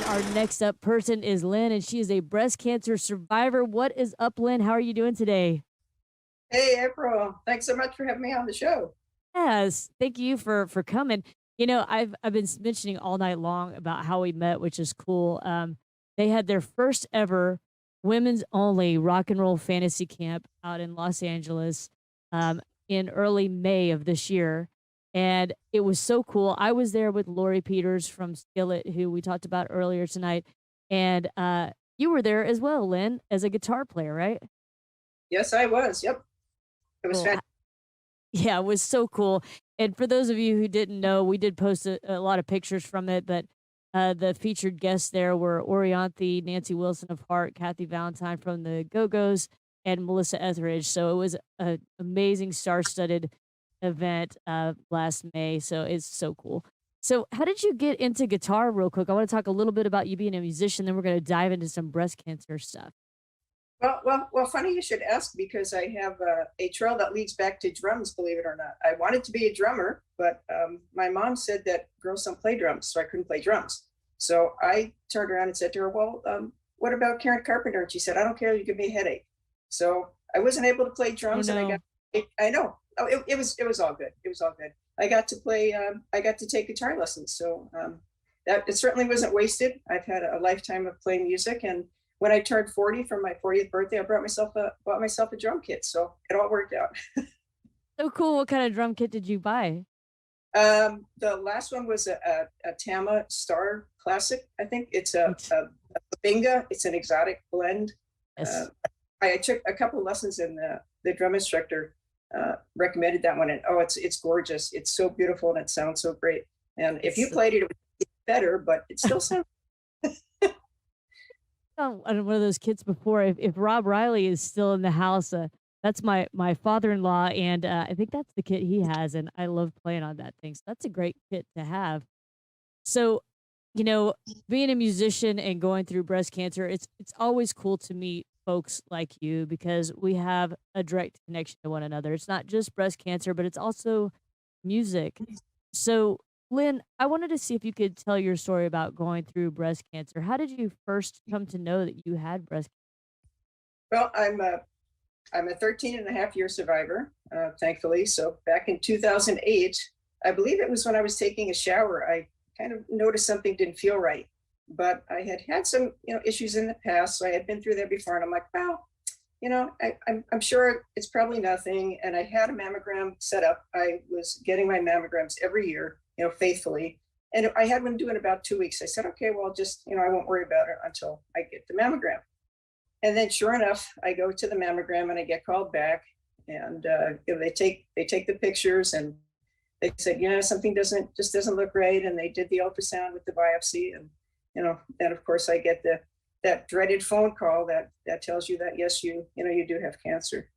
our next up person is Lynn, and she is a breast cancer survivor. What is up, Lynn? How are you doing today? Hey, April. Thanks so much for having me on the show. Yes, thank you for coming. I've been mentioning all night long about how we met, which is cool. They had their first ever women's only rock and roll fantasy camp out in Los Angeles in early May of this year. And it was so cool. I was there with Lori Peters from Skillet, who we talked about earlier tonight. And you were there as well, Lynn, as a guitar player, right? Yes, I was. Yep. It was Cool. fantastic. Yeah, it was so cool. And for those of you who didn't know, we did post a lot of pictures from it, but the featured guests there were Orianthi, Nancy Wilson of Heart, Kathy Valentine from the Go-Go's, and Melissa Etheridge. So it was an amazing star-studded event last May. So it's so cool. So how did you get into guitar real quick? I want to talk a little bit about you being a musician, then we're going to dive into some breast cancer stuff. Well, funny you should ask because I have a trail that leads back to drums, believe it or not. I wanted to be a drummer, but my mom said that girls don't play drums, so I couldn't play drums. So I turned around and said to her, well, what about Karen Carpenter? And she said, I don't care, you give me a headache. So I wasn't able to play Oh drums and no. I know. Oh, it was all good. It was all good. I got to play, I got to take guitar lessons. So that it certainly wasn't wasted. I've had a lifetime of playing music, and when I turned 40 for my 40th birthday, I bought myself a drum kit. So it all worked out. So cool. What kind of drum kit did you buy? The last one was a Tama Star Classic. I think it's Right. a Binga. It's an exotic blend. Uh, Yes. I took a couple of lessons, and the drum instructor recommended that one. And oh, it's gorgeous. It's so beautiful and it sounds so great. And if you It's played it, it would be better, but it still sounds. on one of those kits before. If Rob Riley is still in the house, that's my father-in-law, and I think that's the kit he has, and I love playing on that thing. So that's a great kit to have. So, you know, being a musician and going through breast cancer, it's always cool to meet folks like you because we have a direct connection to one another. It's not just breast cancer, but it's also music. So, Lynn, I wanted to see if you could tell your story about going through breast cancer. How did you first come to know that you had breast Well, I'm a 13 and a half year survivor, thankfully. So back in 2008, I believe it was when I was taking a shower, I kind of noticed something didn't feel right. But I had had some, issues in the past, so I had been through that before, and I'm like, well, I'm sure it's probably nothing. And I had a mammogram set up. I was getting my mammograms every year, faithfully. And I had one due in about 2 weeks. I said, okay, well, just, I won't worry about it until I get the mammogram. And then sure enough, I go to the mammogram and I get called back, and they take the pictures, and they said, something doesn't look right. And they did the ultrasound with the biopsy, and then of course I get that dreaded phone call that tells you that yes, you do have cancer.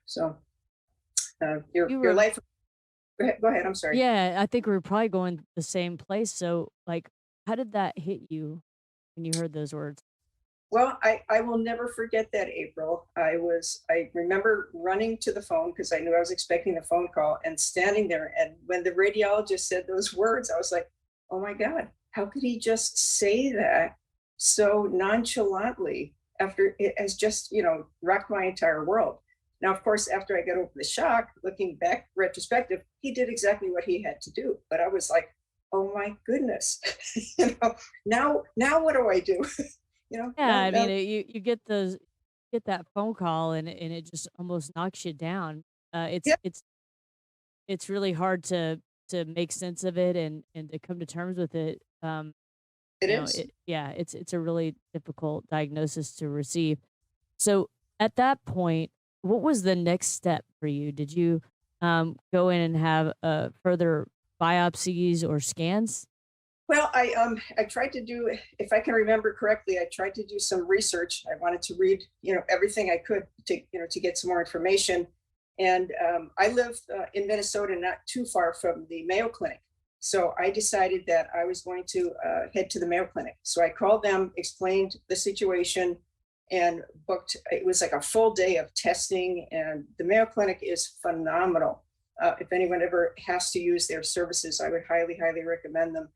So you your were life. Go ahead. I'm sorry. Yeah, I think we were probably going the same place. So, like, how did that hit you when you heard those words? Well, I will never forget that, April. I remember running to the phone because I knew I was expecting the phone call and standing there. And when the radiologist said those words, I was like, oh my God, how could he just say that so nonchalantly after it has just, rocked my entire world? Now, of course, after I got over the shock, looking back retrospective, he did exactly what he had to do. But I was like, oh my goodness, now what do I do? Yeah, Now, I now, mean, you get that phone call and it just almost knocks you down. Uh, it's yeah, it's it's really hard to make sense of it and to come to terms with it. it is. It's a really difficult diagnosis to receive. So at that point, what was the next step for you? Did you go in and have further biopsies or scans? Well, I tried to do, if I can remember correctly, I tried to do some research. I wanted to read, everything I could to get some more information. And I live in Minnesota, not too far from the Mayo Clinic. So I decided that I was going to head to the Mayo Clinic. So I called them, explained the situation, and booked. It was like a full day of testing, and the Mayo Clinic is phenomenal. If anyone ever has to use their services, I would highly, highly recommend them.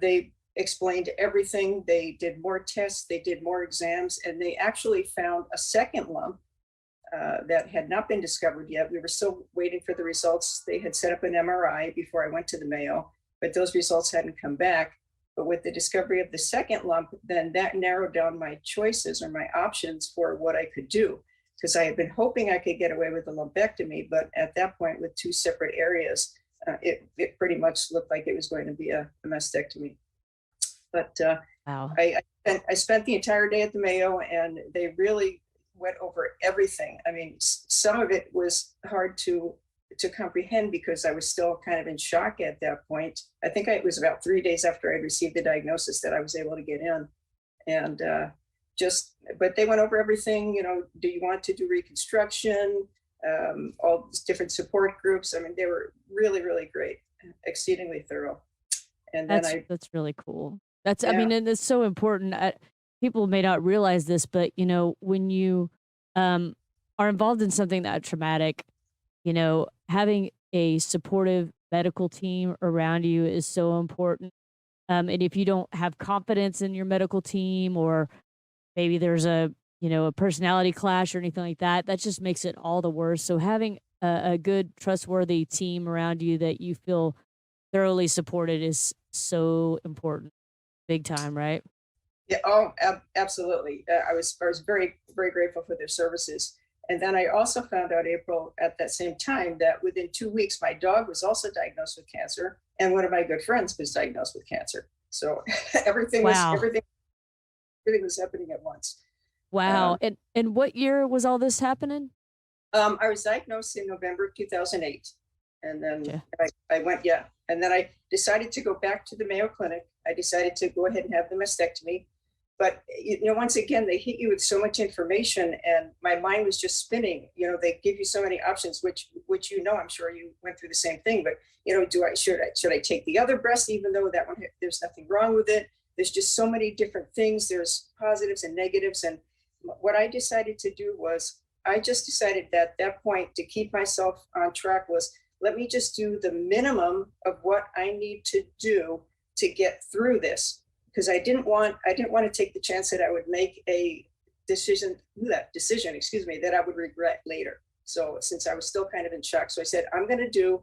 They explained everything. They did more tests, they did more exams, and they actually found a second lump that had not been discovered yet. We were still waiting for the results. They had set up an MRI before I went to the Mayo, but those results hadn't come back. But with the discovery of the second lump, then that narrowed down my choices or my options for what I could do. Because I had been hoping I could get away with a lumpectomy, but at that point, with two separate areas, it pretty much looked like it was going to be a mastectomy. But Wow. I spent the entire day at the Mayo, and they really went over everything. I mean, some of it was hard to comprehend because I was still kind of in shock at that point. I think it was about 3 days after I received the diagnosis that I was able to get in, and but they went over everything. Do you want to do reconstruction? All these different support groups. I mean, they were really, really great, exceedingly thorough. And then That's really cool. That's I yeah, mean, and it's so important. People may not realize this, but when you um, are involved in something that traumatic, having a supportive medical team around you is so important. And if you don't have confidence in your medical team, or maybe there's a personality clash or anything like that, that just makes it all the worse. So having a good, trustworthy team around you that you feel thoroughly supported is so important. Big time, right? yeah, oh, absolutely. I was very, very grateful for their services. And then I also found out, April, at that same time, that within 2 weeks, my dog was also diagnosed with cancer, and one of my good friends was diagnosed with cancer. So everything was Wow. everything everything was happening at once. Wow. Um, And what year was all this happening? I was diagnosed in November of 2008, and then Gotcha. I went, yeah, and then I decided to go back to the Mayo Clinic. I decided to go ahead and have the mastectomy, but once again, they hit you with so much information, and my mind was just spinning. They give you so many options, which I'm sure you went through the same thing. But do I should I take the other breast, even though that one there's nothing wrong with it? There's just so many different things. There's positives and negatives, and what I decided to do was I just decided that at that point to keep myself on track was let me just do the minimum of what I need to do to get through this, because I didn't want to take the chance that I would make a decision, excuse me, that I would regret later. So since I was still kind of in shock, so I said I'm going to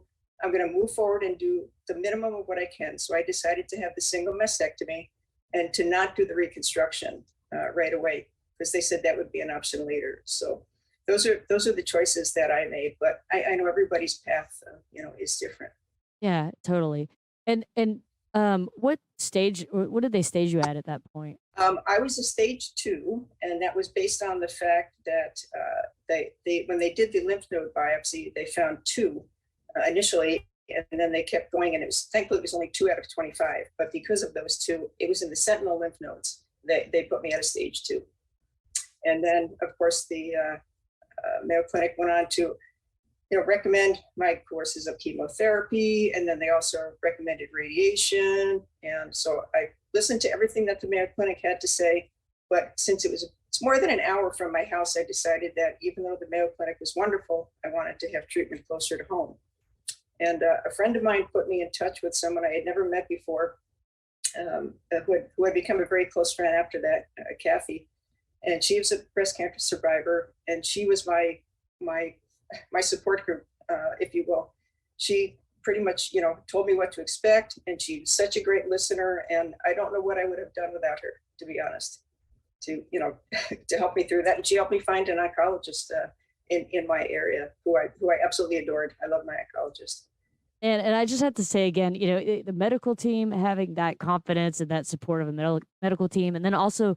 move forward and do the minimum of what I can. So I decided to have the single mastectomy and to not do the reconstruction right away, because they said that would be an option later. So those are the choices that I made, but I know everybody's path, is different. Yeah, totally. And what stage what did they stage you at that point? I was a stage 2, and that was based on the fact that they when they did the lymph node biopsy, they found two initially, and then they kept going, and thankfully it was only 2 out of 25. But because of those two, it was in the sentinel lymph nodes. They put me at a stage 2, and then of course the Mayo Clinic went on to recommend my courses of chemotherapy, and then they also recommended radiation. And so I listened to everything that the Mayo Clinic had to say. But since it's more than an hour from my house, I decided that even though the Mayo Clinic was wonderful, I wanted to have treatment closer to home. And a friend of mine put me in touch with someone I had never met before, who had become a very close friend after that, Kathy. And she was a breast cancer survivor, and she was my support group, if you will. She pretty much, told me what to expect, and she was such a great listener. And I don't know what I would have done without her, to be honest, to help me through that. And she helped me find an oncologist in my area, who I absolutely adored. I love my oncologist. And I just have to say again, the medical team having that confidence and that support of a medical team, and then also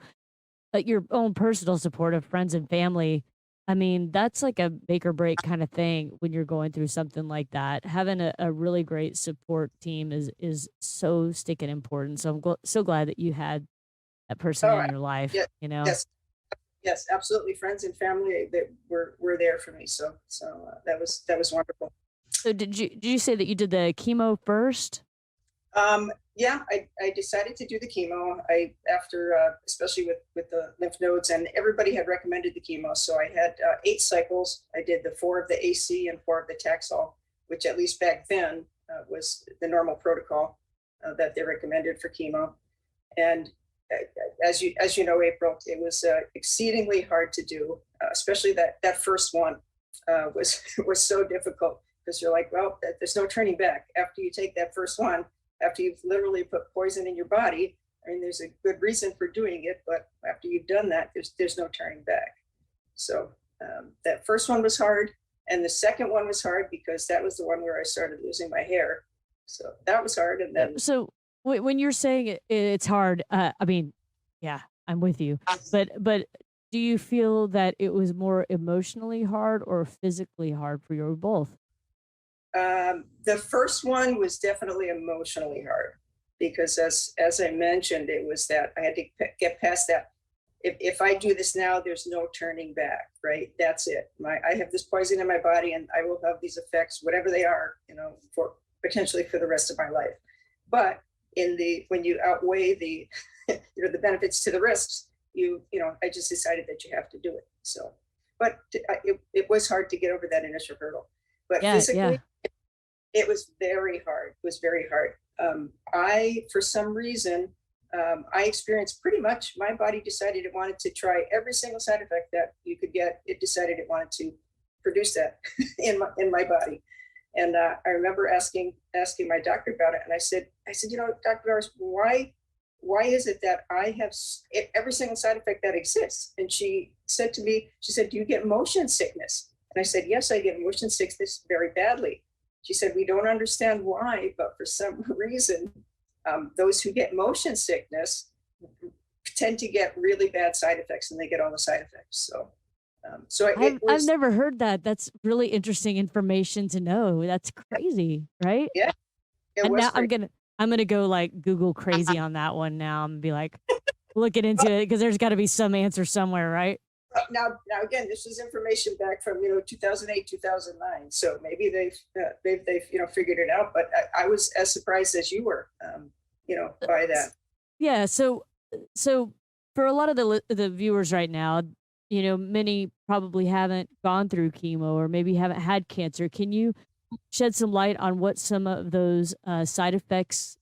your own personal support of friends and family. I mean, that's like a make or break kind of thing when you're going through something like that. Having a really great support team is so sticking important. So so glad that you had that person Oh, in your life. yeah, yes, yes, absolutely. Friends and family that were there for me. So that was wonderful. So did you say that you did the chemo first? Yeah, I decided to do the chemo. After especially with the lymph nodes, and everybody had recommended the chemo, so I had 8 cycles. I did the 4 of the AC and 4 of the Taxol, which at least back then was the normal protocol that they recommended for chemo. And as you know, April, it was exceedingly hard to do, especially that first one was was so difficult because you're like, well, there's no turning back after you take that first one. After you've literally put poison in your body, I mean, there's a good reason for doing it, but after you've done that, there's no turning back. So that first one was hard, and the second one was hard because that was the one where I started losing my hair. So that was hard, and then So when you're saying it's hard, I mean, yeah, I'm with you. But do you feel that it was more emotionally hard or physically hard for you, or both? the first one was definitely emotionally hard because, as I mentioned, it was that I had to get past that. If I do this now, there's no turning back, right? That's it. I have this poison in my body, and I will have these effects, whatever they are, for potentially for the rest of my life. But when you outweigh the the benefits to the risks, I just decided that you have to do it. So, but it was hard to get over that initial hurdle. But Yeah, physically, yeah. it was very hard. It was very hard. For some reason, I experienced pretty much my body decided it wanted to try every single side effect that you could get. It decided it wanted to produce that in my body. And I remember asking my doctor about it, and I said, Dr. Norris, why is it that I have every single side effect that exists? And she said to me, she said, do you get motion sickness? And I said, yes, I get motion sickness very badly. She said, we don't understand why, but for some reason, those who get motion sickness tend to get really bad side effects, and they get all the side effects. So it I've was, never heard that. That's really interesting information to know. That's crazy, right? yeah, it And was now crazy. I'm gonna go like Google crazy on that one now and be like looking into it because there's got to be some answer somewhere, right? Now again, this is information back from 2008, 2009. So maybe they've figured it out. But I was as surprised as you were, by that. Yeah, so for a lot of the viewers right now, many probably haven't gone through chemo or maybe haven't had cancer. Can you shed some light on what some of those side effects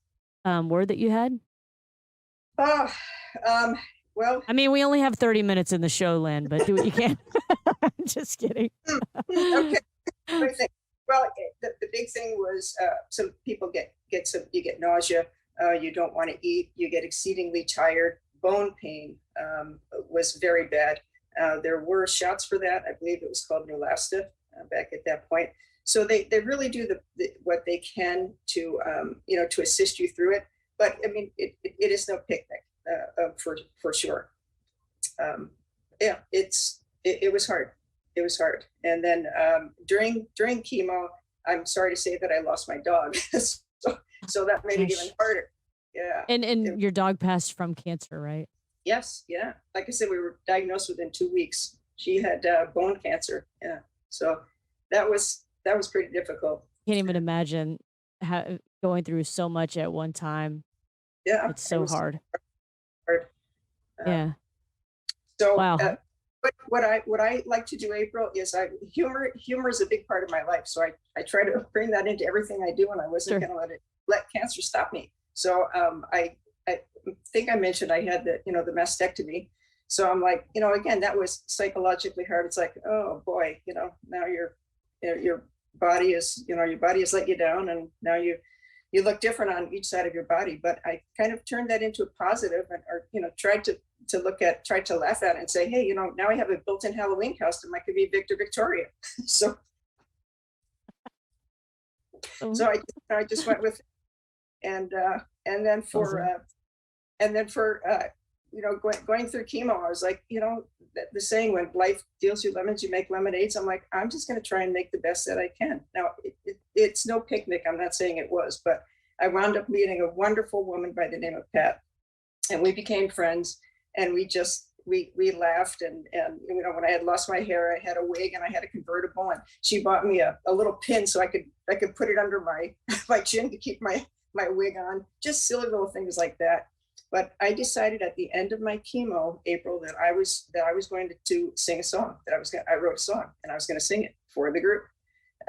were that you had? Oh, well, I mean, we only have 30 minutes in the show, Lynn, but do what you can. I'm just kidding. okay. What do you think? Well, the big thing was some people you get nausea, you don't want to eat, you get exceedingly tired, bone pain was very bad. There were shots for that. I believe it was called Neulasta back at that point. So they really do what they can to assist you through it. But I mean, it is no picnic for sure. Yeah, it was hard. It was hard. And then during chemo, I'm sorry to say that I lost my dog. So that made it even Gosh. harder. Yeah. And It- your dog passed from cancer, right? yes. Yeah. Like I said, we were diagnosed within 2 weeks. She had bone cancer. Yeah. So that was pretty difficult. Can't even imagine going through so much at one time. Yeah. It's It so was hard. hard. Um, Yeah. so, Wow. but what I like to do, April, is humor is a big part of my life. So I try to bring that into everything I do, and I wasn't Sure. going to let cancer stop me. So I think I mentioned I had the mastectomy. So I'm like, again, that was psychologically hard. It's like, oh boy, now your body has let you down, and now you look different on each side of your body. But I kind of turned that into a positive, or tried tried to laugh at it and say, hey, now I have a built-in Halloween costume. I could be Victor Victoria. so Oh, so I just went with it. And then for awesome. going through chemo, I was like, the saying, when life deals you lemons, you make lemonades. I'm like, I'm just going to try and make the best that I can. Now, it's no picnic. I'm not saying it was, but I wound up meeting a wonderful woman by the name of Pat, and we became friends. And we laughed, and when I had lost my hair, I had a wig and I had a convertible, and she bought me a little pin so I could put it under my my chin to keep my wig on. Just silly little things like that. But I decided at the end of my chemo, April, that I was going to sing a song. I wrote a song, and I was going to sing it for the group.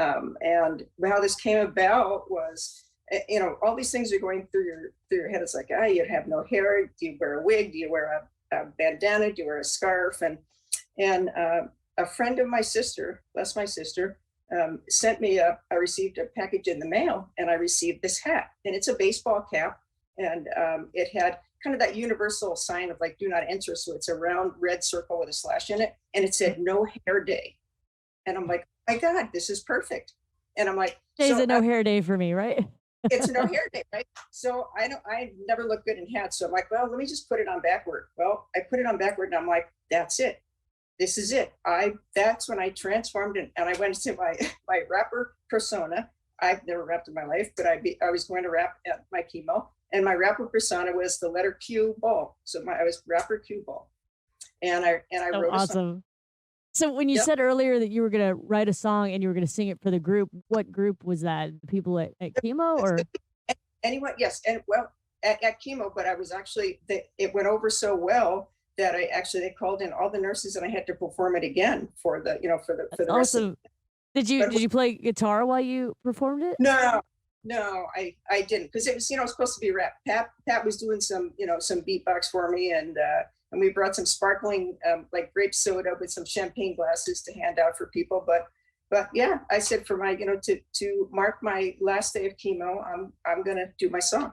And how this came about was, You know, all these things are going through your head. It's like, ah, you have no hair. Do you wear a wig? Do you wear a bandana? Do you wear a scarf? And a friend of my sister, bless my sister, sent me I received a package in the mail, and I received this hat, and it's a baseball cap, and it had kind of that universal sign of like, do not enter. So it's a round red circle with a slash in it, and it said no hair day. And I'm like, oh my God, this is perfect. And I'm like, Today's so a no hair day for me, right? it's no hair day, right? So I never look good in hats. So I'm like, well, let me just put it on backward. Well, I put it on backward, and I'm like, that's it. This is it. That's when I transformed it, and I went into my rapper persona. I've never rapped in my life, but I was going to rap at my chemo, and my rapper persona was the letter Q ball. So I was rapper Q ball, and I So wrote a song. awesome. So when you Yep. said earlier that you were gonna write a song and you were gonna sing it for the group, what group was that? The people at chemo or Anyone, yes, and well, at chemo, but I was actually it went over so well that they called in all the nurses, and I had to perform it again for the for that's the rest of. awesome. Did you But did you play guitar while you performed it? no, no, I didn't, because it was, supposed to be rap. Pat was doing some, some beatbox for me, and we brought some sparkling like grape soda with some champagne glasses to hand out for people. But yeah, I said for my, to mark my last day of chemo, I'm gonna do my song.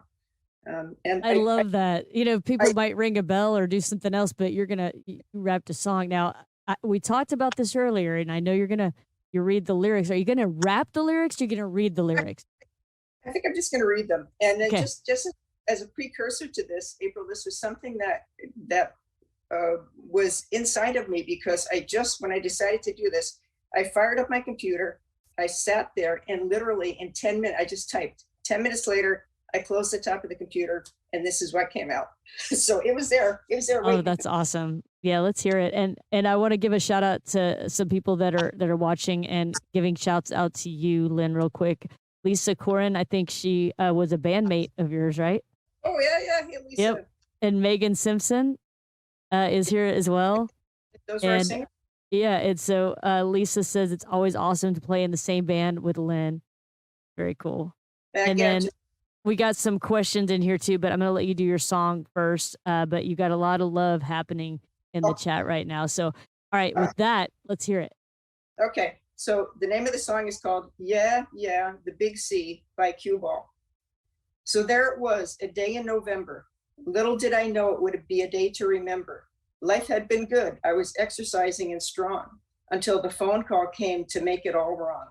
And I love that. You know, I people might ring a bell or do something else, but you rapped a song. Now, we talked about this earlier, and I know you read the lyrics. Are you gonna rap the lyrics? Or are you gonna read the lyrics? I think I'm just gonna read them, and then Okay. just as a precursor to this, April, this was something that was inside of me, because when I decided to do this, I fired up my computer, I sat there, and literally in 10 minutes, I just typed. 10 minutes later, I closed the top of the computer, and this is what came out. So it was there Oh, waiting. that's awesome. Yeah, let's hear it. And I want to give a shout out to some people that are watching and giving shouts out to you, Lynn, real quick. Lisa Corin, I think she was a bandmate of yours, right? Oh yeah, yeah, hey, Yep. Lisa. And Megan Simpson is here as well. Those were our And singers. yeah, and so Lisa says it's always awesome to play in the same band with Lynn. Very cool. And Yeah, then just we got some questions in here too, but I'm gonna let you do your song first. But you got a lot of love happening in the oh, chat right now. So, all right, uh, with that, let's hear it. okay. So the name of the song is called "Yeah, Yeah, the Big C" by Cue Ball. So there it was, a day in November. Little did I know it would be a day to remember. Life had been good. I was exercising and strong until the phone call came to make it all wrong.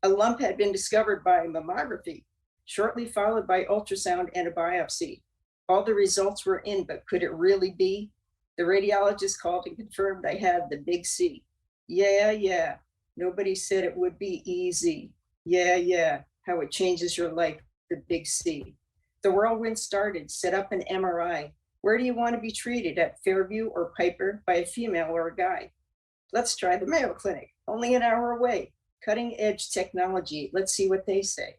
A lump had been discovered by mammography, shortly followed by ultrasound and a biopsy. All the results were in, but could it really be? The radiologist called and confirmed I had the big C. Yeah, yeah. Nobody said it would be easy. Yeah, yeah. How it changes your life, the big C. The whirlwind started, set up an MRI. Where do you want to be treated, at Fairview or Piper, by a female or a guy? Let's try the Mayo Clinic, only an hour away. Cutting edge technology. Let's see what they say.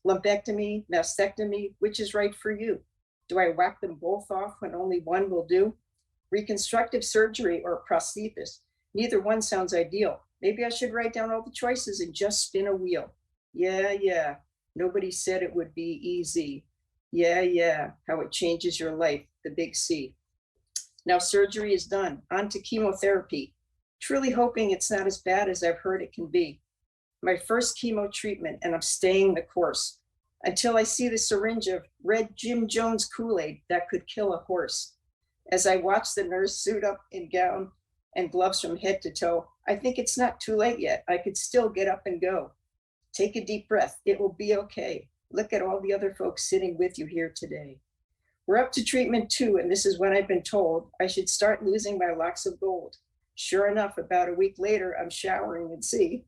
Lumpectomy, mastectomy, which is right for you? Do I whack them both off when only one will do? Reconstructive surgery or prosthesis? Neither one sounds ideal. Maybe I should write down all the choices and just spin a wheel. Yeah, yeah. Nobody said it would be easy. Yeah, yeah. How it changes your life, the big C. Now surgery is done. On to chemotherapy. Truly hoping it's not as bad as I've heard it can be. My first chemo treatment, and I'm staying the course until I see the syringe of red Jim Jones Kool-Aid that could kill a horse. As I watch the nurse suit up in gown and gloves from head to toe, I think it's not too late yet. I could still get up and go. Take a deep breath. It will be okay. Look at all the other folks sitting with you here today. We're up to treatment 2, and this is when I've been told I should start losing my locks of gold. Sure enough, about a week later, I'm showering and see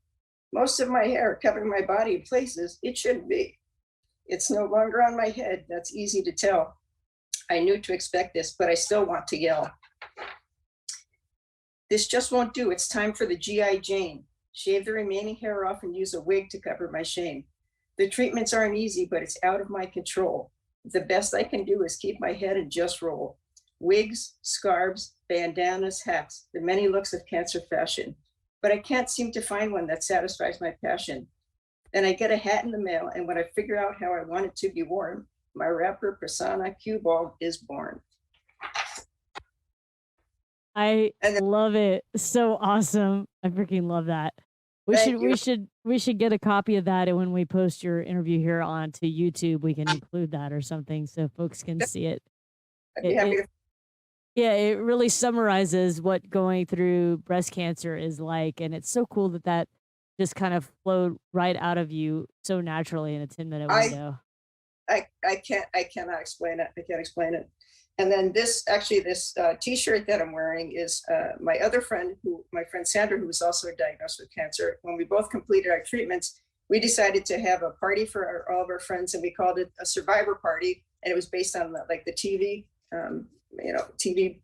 most of my hair covering my body in places it shouldn't be. It's no longer on my head. That's easy to tell. I knew to expect this, but I still want to yell. This just won't do. It's time for the GI Jane. Shave the remaining hair off and use a wig to cover my shame. The treatments aren't easy, but it's out of my control. The best I can do is keep my head and just roll. Wigs, scarves, bandanas, hats, the many looks of cancer fashion. But I can't seem to find one that satisfies my passion. and I get a hat in the mail. And when I figure out how I want it to be worn, my rapper persona cue ball is born. I And then, love it. So awesome. I freaking love that. We should thank you. we should we should get a copy of that, and when we post your interview here onto YouTube, we can include that or something so folks can see it. I'd be It, happy it to. yeah, it really summarizes what going through breast cancer is like, and it's so cool that that just kind of flowed right out of you so naturally in a 10-minute I window. I cannot explain it. I can't explain it. And then this T-shirt that I'm wearing is my other friend, my friend Sandra, who was also diagnosed with cancer. When we both completed our treatments, we decided to have a party for all of our friends, and we called it a survivor party. And it was based on like the TV, TV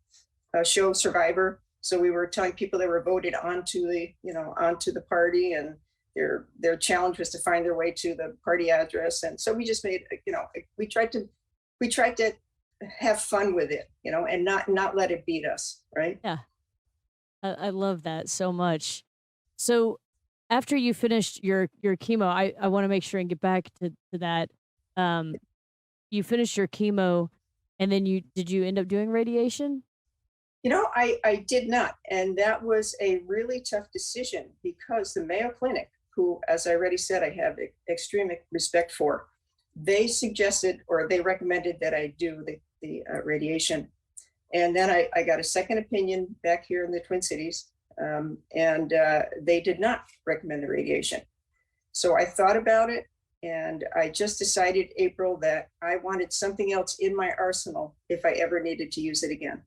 show Survivor. So we were telling people that were voted onto the party, and their challenge was to find their way to the party address. And so we just made, we tried to have fun with it, and not let it beat us, right? Yeah, I love that so much. So after you finished your chemo, I want to make sure and get back to that. Um, you finished your chemo, and then you end up doing radiation? I did not. And that was a really tough decision because the Mayo Clinic, who, as I already said, I have extreme respect for, they suggested or they recommended that I do the radiation. And then I got a second opinion back here in the Twin Cities, and they did not recommend the radiation. So I thought about it, and I just decided, April, that I wanted something else in my arsenal if I ever needed to use it again.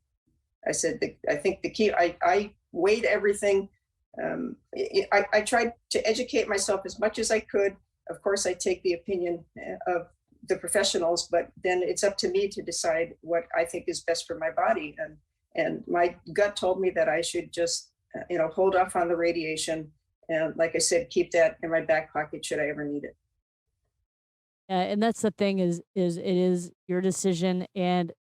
I said, I think the key, I weighed everything. I tried to educate myself as much as I could. Of course, I take the opinion of the professionals, but then it's up to me to decide what I think is best for my body. And my gut told me that I should just, hold off on the radiation. And like I said, keep that in my back pocket should I ever need it. Yeah, and that's the thing is it is your decision, and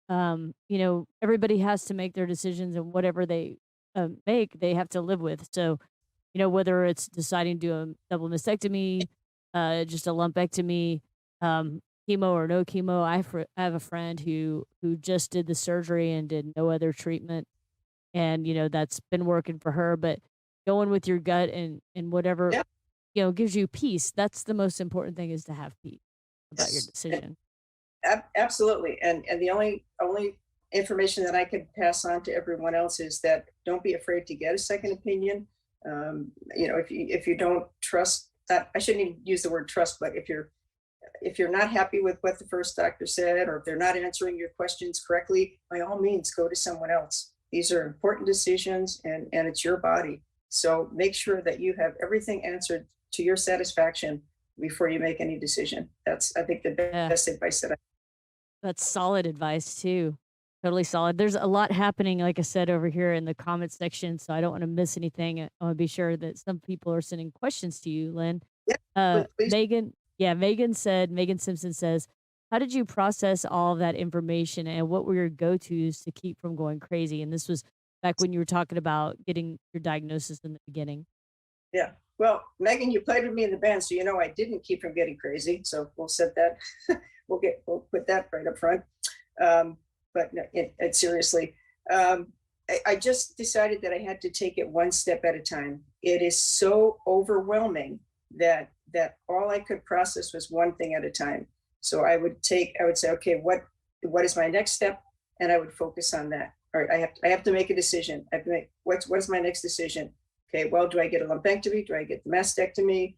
everybody has to make their decisions, and whatever they make, they have to live with. So, whether it's deciding to do a double mastectomy, just a lumpectomy, chemo or no chemo. I have a friend who just did the surgery and did no other treatment, and that's been working for her. But going with your gut and whatever Yeah. gives you peace. That's the most important thing, is to have peace about your Yes. decision. Absolutely. And the only information that I could pass on to everyone else is that don't be afraid to get a second opinion. If you don't trust that, I shouldn't even use the word trust, but if you're not happy with what the first doctor said, or if they're not answering your questions correctly, by all means go to someone else. These are important decisions, and it's your body. So make sure that you have everything answered to your satisfaction before you make any decision. That's, I think, the Yeah, best advice that I. that's solid advice too. Totally solid. There's a lot happening, like I said, over here in the comment section, so I don't want to miss anything. I want to be sure that some people are sending questions to you, Lynn. Yeah, please. Megan, yeah, Megan Simpson says, how did you process all of that information, and what were your go-tos to keep from going crazy? And this was back when you were talking about getting your diagnosis in the beginning. Yeah. Well, Megan, you played with me in the band, so I didn't keep from getting crazy. So we'll set that. We'll put that right up front. But no, seriously, I just decided that I had to take it one step at a time. It is so overwhelming that all I could process was one thing at a time. So I would say, okay, what is my next step, and I would focus on that. All right, I have to make a decision. I have to make what's my next decision. Okay, well, do I get a lumpectomy? Do I get the mastectomy?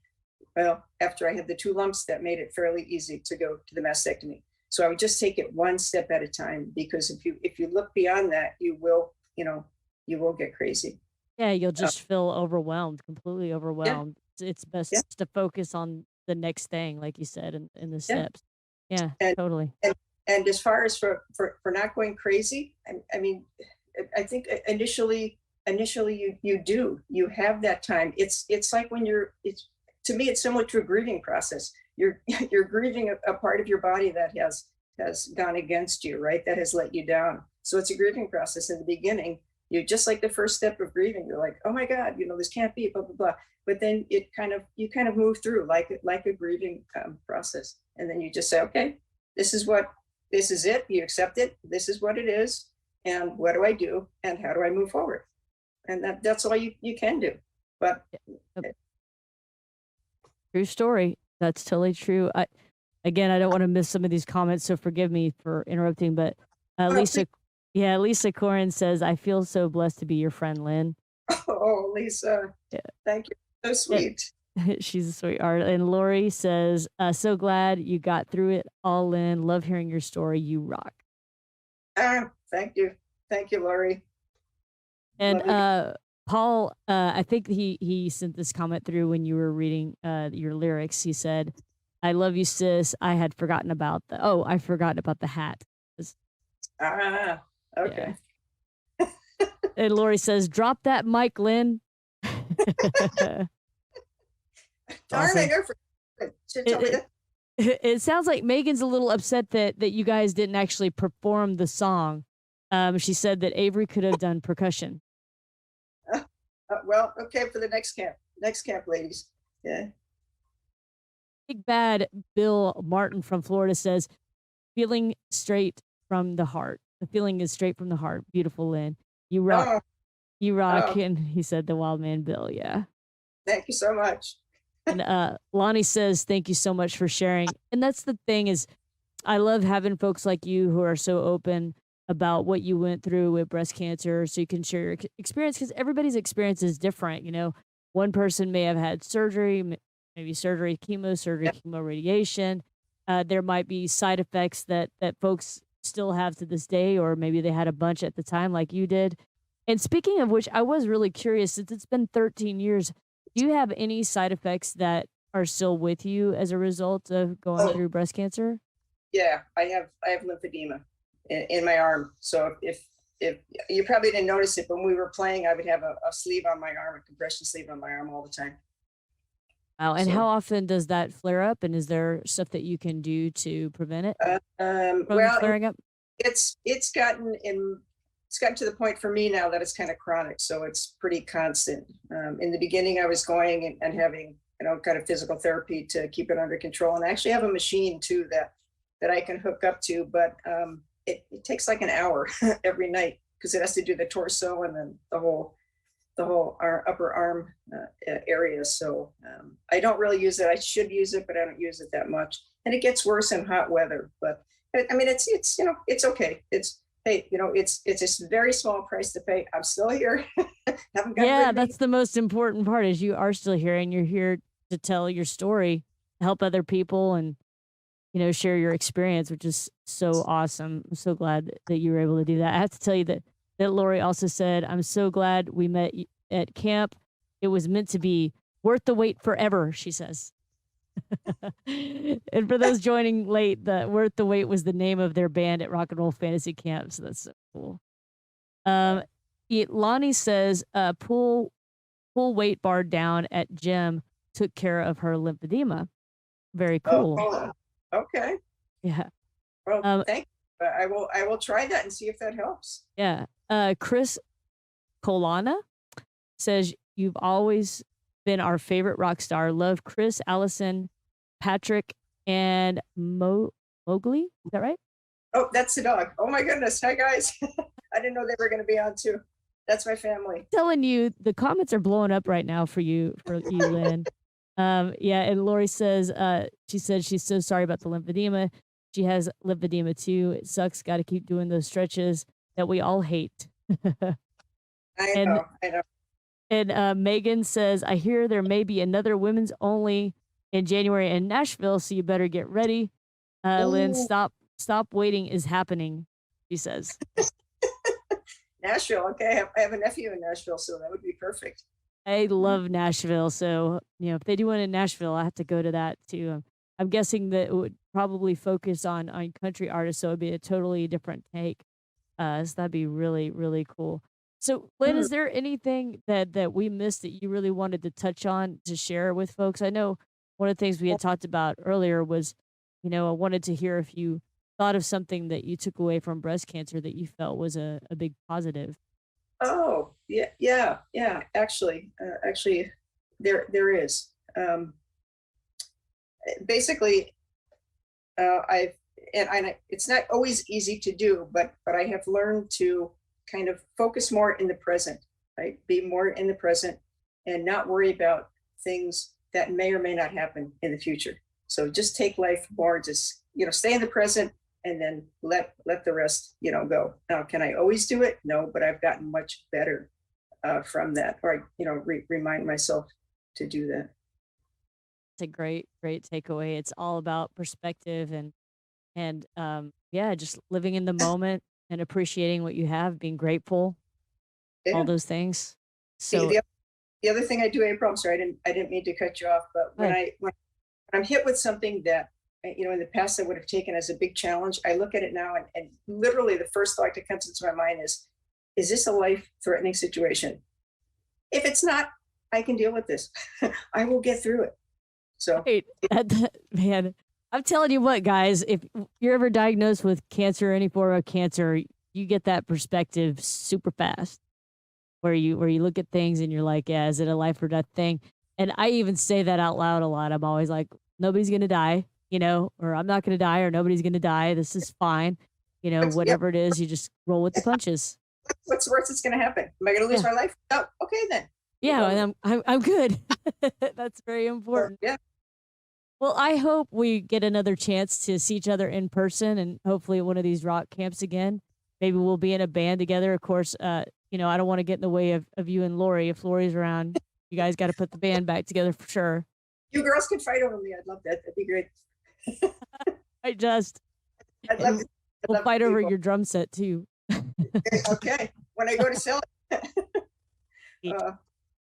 Well, after I had the two lumps, that made it fairly easy to go to the mastectomy. So I would just take it one step at a time, because if you look beyond that, you will get crazy. Yeah, you'll Uh, just feel overwhelmed, completely yeah, overwhelmed. It's yeah, best to focus on the next thing, like you said, in the yeah. steps. Yeah, And totally. and and as far as for not going crazy, I mean, I think initially you have that time. It's like when it's to me it's similar to a grieving process. You're you're grieving a part of your body that has gone against you, right? That has let you down. So it's a grieving process in the beginning. you just like the first step of grieving, you're like, oh my God, this can't be, blah, blah, blah. But then you kind of move through like a grieving process. And then you just say, okay, this is it. You accept it. This is what it is. And what do I do? And how do I move forward? And that's all you can do. But Yep. True story. That's totally true. Again, I don't want to miss some of these comments, so forgive me for interrupting. But oh, Lisa, yeah, Lisa Corin says, "I feel so blessed to be your friend, Lynn." oh, Lisa, Yeah, thank you. So it- sweet. she's a sweetheart. And Lori says, "So glad you got through it all, Lynn. Love hearing your story. You rock." Thank you. Thank you, Lori. And Love you. Paul, I think he sent this comment through when you were reading your lyrics. He said, "I love you, sis. I forgotten about the hat." 'Cause- Ah, Yeah. okay. And Lori says, "Drop that mic, Lynn." Darn, I Awesome. never forgot. Should It, tell me it that. it sounds like Megan's a little upset that you guys didn't actually perform the song. She said that Avery could have done percussion. Well, okay, for the next camp. Next camp, ladies. Yeah. Big Bad Bill Martin from Florida says, "Feeling straight from the heart. The feeling is straight from the heart. Beautiful, Lynn. You rock. Oh, You rock." oh, And he said, "The Wild Man Bill." Yeah. thank you so much. And Lonnie says, "Thank you so much for sharing." And that's the thing is, I love having folks like you who are so open about what you went through with breast cancer so you can share your experience because everybody's experience is different. One person may have had surgery, maybe surgery, Yeah. chemo, radiation. There might be side effects that folks still have to this day, or maybe they had a bunch at the time, like you did. And speaking of which, I was really curious since it's been 13 years. Do you have any side effects that are still with you as a result of going Oh, through breast cancer? yeah. I have lymphedema in my arm. So if you probably didn't notice it, but when we were playing, I would have a sleeve on my arm, a compression sleeve on my arm all the time. Wow, and how So often does that flare up, and is there stuff that you can do to prevent it from well, flaring up? it's it's gotten in it's gotten to the point for me now that it's kind of chronic, so it's pretty constant. In the beginning, I was going and having kind of physical therapy to keep it under control, and I actually have a machine too that I can hook up to, but it takes like an hour every night because it has to do the torso and then the whole upper arm area. So I don't really use it. I should use it, but I don't use it that much. And it gets worse in hot weather. But I mean, it's okay. It's hey, it's a very small price to pay. I'm still here. Haven't got rid Yeah, of me. that's the most important part is you are still here and you're here to tell your story, help other people and, share your experience, which is so awesome. I'm so glad that you were able to do that. I have to tell you that Lori also said, "I'm so glad we met at camp. It was meant to be worth the wait forever," she says. And for those joining late, the Worth the Wait was the name of their band at Rock and Roll Fantasy Camp, so that's so cool. Um, Lonnie says, pull weight bar down at gym took care of her lymphedema. Very cool. Oh, okay. Yeah. Well, Um, thank you. I will try that and see if that helps. yeah. Chris Colana says, "You've always been our favorite rock star. Love Chris, Allison, Patrick, and Mowgli." Is that right? Oh, that's the dog. Oh my goodness. Hi guys. I didn't know they were going to be on too. That's my family. Telling you, the comments are blowing up right now for you, Lynn. Yeah, and Lori says, she said she's so sorry about the lymphedema. She has lymphedema too. It sucks. Got to keep doing those stretches that we all hate. I and know. I know. and Megan says, "I hear there may be another women's only in January in Nashville, so you better get ready." Lynn, Ooh, stop waiting is happening. She says. Nashville. Okay, I have a nephew in Nashville, so that would be perfect. I love Nashville, so, if they do one in Nashville, I have to go to that too. I'm guessing that it would probably focus on country artists, so it'd be a totally different take. So that'd be really, really cool. So, Lynn, Mm. is there anything that we missed that you really wanted to touch on to share with folks? I know one of the things we had talked about earlier was, I wanted to hear if you thought of something that you took away from breast cancer that you felt was a big positive. Oh, yeah, yeah, yeah. Actually, there is. Basically, I've and it's not always easy to do, but I have learned to kind of focus more in the present, right? Be more in the present and not worry about things that may or may not happen in the future. So just take life more, just stay in the present and then let the rest go. Now, can I always do it? No, but I've gotten much better from that, or remind myself to do that. It's a great, great takeaway. It's all about perspective and yeah, just living in the moment and appreciating what you have, being grateful, all Yeah. those things. The, So, the the other thing I do, April, I'm sorry, I didn't mean to cut you off, but good. when I'm hit with something that in the past I would have taken as a big challenge, I look at it now and literally the first thought that comes into my mind is this a life-threatening situation? If it's not, I can deal with this. I will get through it. So Right. Man, I'm telling you what, guys, if you're ever diagnosed with cancer, any form of cancer, you get that perspective super fast where you look at things and you're like, yeah, is it a life or death thing? And I even say that out loud a lot. I'm always like, nobody's gonna die, or I'm not gonna die, or nobody's gonna die. This is fine. yep, Whatever it is, you just roll with the punches. what's the worst that's going to happen? Am I going to lose Yeah. my life? No. Okay, then move Yeah, on. and I'm good. That's very So, important. yeah. Well, I hope we get another chance to see each other in person and hopefully at one of these rock camps again. Maybe we'll be in a band together. Of course, I don't want to get in the way of you and Lori. If Lori's around, you guys got to put the band back together for sure. You girls can fight over me. I'd love that. That'd be great. I just, I'd love and to. I'd we'll love to fight be over both. your drum set too. Okay. When I go to sell it. uh,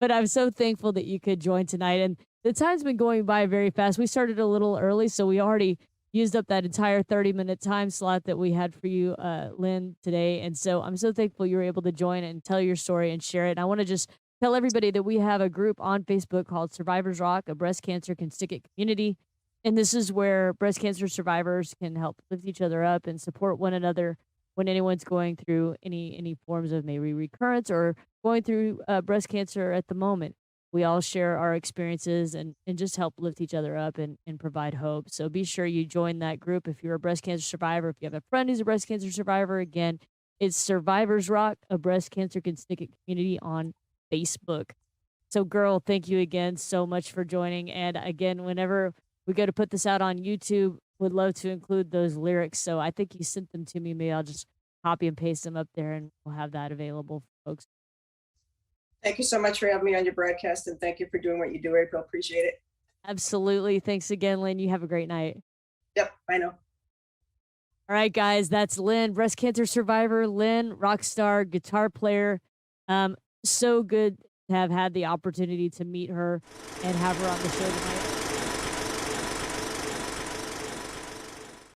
But I'm so thankful that you could join tonight. And the time's been going by very fast. We started a little early, so we already used up that entire 30-minute time slot that we had for you, Lynn, today. And so I'm so thankful you were able to join and tell your story and share it. And I want to just tell everybody that we have a group on Facebook called Survivors Rock, a breast cancer can stick it community. And this is where breast cancer survivors can help lift each other up and support one another when anyone's going through any forms of maybe recurrence or going through breast cancer at the moment. We all share our experiences and just help lift each other up and provide hope. So be sure you join that group if you're a breast cancer survivor. If you have a friend who's a breast cancer survivor, again, it's Survivors Rock, a breast cancer can stick it community on Facebook. So, girl, thank you again so much for joining. And again, whenever we go to put this out on YouTube, would love to include those lyrics. So I think you sent them to me. Maybe I'll just copy and paste them up there and we'll have that available for folks. Thank you so much for having me on your broadcast, and thank you for doing what you do, April. Appreciate it. Absolutely. Thanks again, Lynn. You have a great night. Yep, I know. All right, guys, that's Lynn, breast cancer survivor, Lynn, rock star, guitar player. So good to have had the opportunity to meet her and have her on the show tonight.